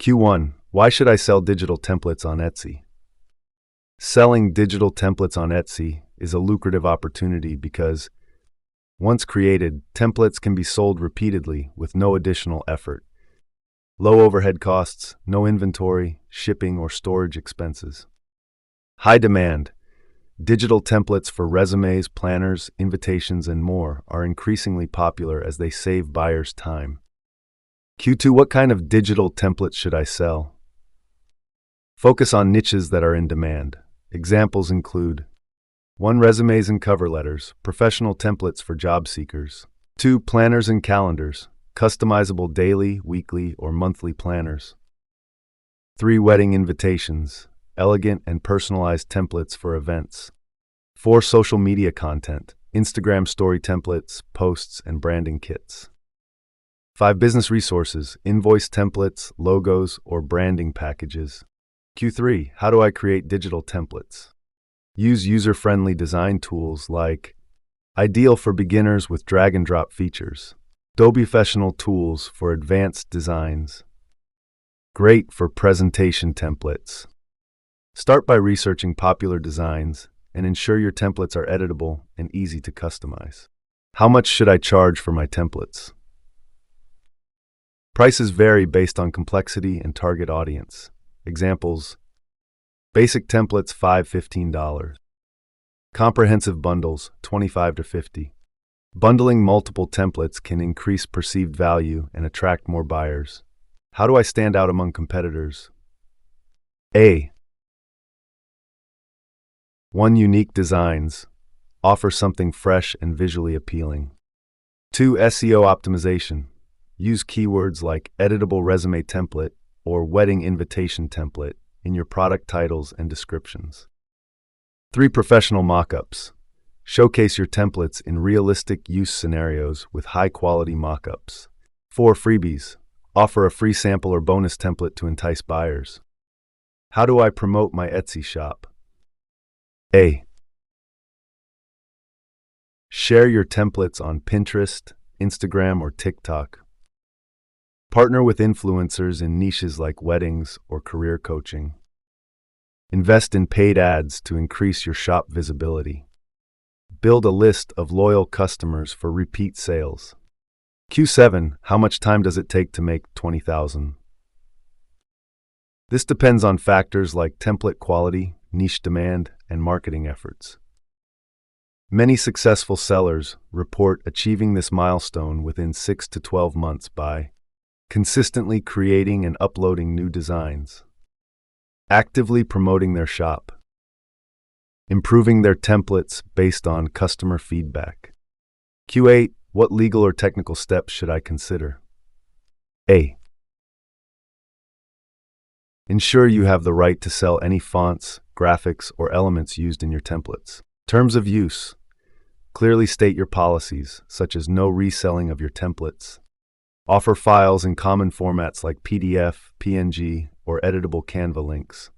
Q1. Why should I sell digital templates on Etsy? Selling digital templates on Etsy is a lucrative opportunity because, once created, templates can be sold repeatedly with no additional effort. Low overhead costs, no inventory, shipping, or storage expenses. High demand. Digital templates for resumes, planners, invitations, and more are increasingly popular as they save buyers time. Q2. What kind of digital templates should I sell? Focus on niches that are in demand. Examples include 1. Resumes and cover letters, professional templates for job seekers. 2. Planners and calendars, customizable daily, weekly, or monthly planners. 3. Wedding invitations, elegant and personalized templates for events. 4. Social media content, Instagram story templates, posts, and branding kits. 5. Business resources, invoice templates, logos, or branding packages. Q3. How do I create digital templates? Use user-friendly design tools like ideal for beginners with drag-and-drop features. Adobe Professional tools for advanced designs. Great for presentation templates. Start by researching popular designs and ensure your templates are editable and easy to customize. How much should I charge for my templates? Prices vary based on complexity and target audience. Examples: basic templates $5–15. Comprehensive bundles $25 to $50. Bundling multiple templates can increase perceived value and attract more buyers. How do I stand out among competitors? A. 1. Unique designs. Offer something fresh and visually appealing. 2. SEO optimization. Use keywords like editable resume template or wedding invitation template in your product titles and descriptions. 3. Professional mockups. Showcase your templates in realistic use scenarios with high-quality mockups. 4. Freebies. Offer a free sample or bonus template to entice buyers. How do I promote my Etsy shop? A. Share your templates on Pinterest, Instagram, or TikTok. Partner with influencers in niches like weddings or career coaching. Invest in paid ads to increase your shop visibility. Build a list of loyal customers for repeat sales. Q7. How much time does it take to make 20,000? This depends on factors like template quality, niche demand, and marketing efforts. Many successful sellers report achieving this milestone within 6 to 12 months by consistently creating and uploading new designs, actively promoting their shop, improving their templates based on customer feedback. Q8. What legal or technical steps should I consider? A. Ensure you have the right to sell any fonts, graphics, or elements used in your templates. Terms of use. Clearly state your policies, such as no reselling of your templates. Offer files in common formats like PDF, PNG, or editable Canva links.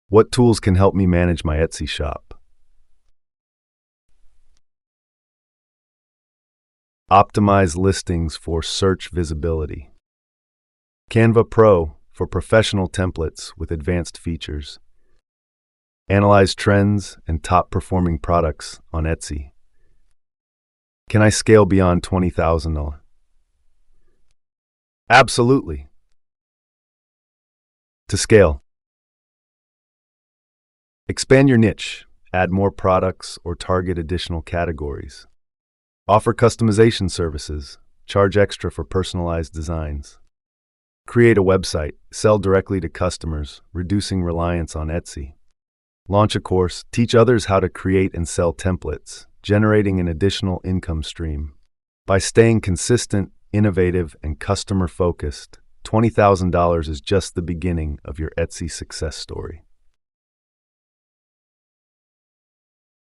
What tools can help me manage my Etsy shop? Optimize listings for search visibility. Canva Pro for professional templates with advanced features. Analyze trends and top-performing products on Etsy. Can I scale beyond 20,000? Absolutely. To scale. Expand your niche, add more products, or target additional categories. Offer customization services, charge extra for personalized designs. Create a website, sell directly to customers, reducing reliance on Etsy. Launch a course, teach others how to create and sell templates, generating an additional income stream. By staying consistent, innovative, and customer-focused, $20,000 is just the beginning of your Etsy success story.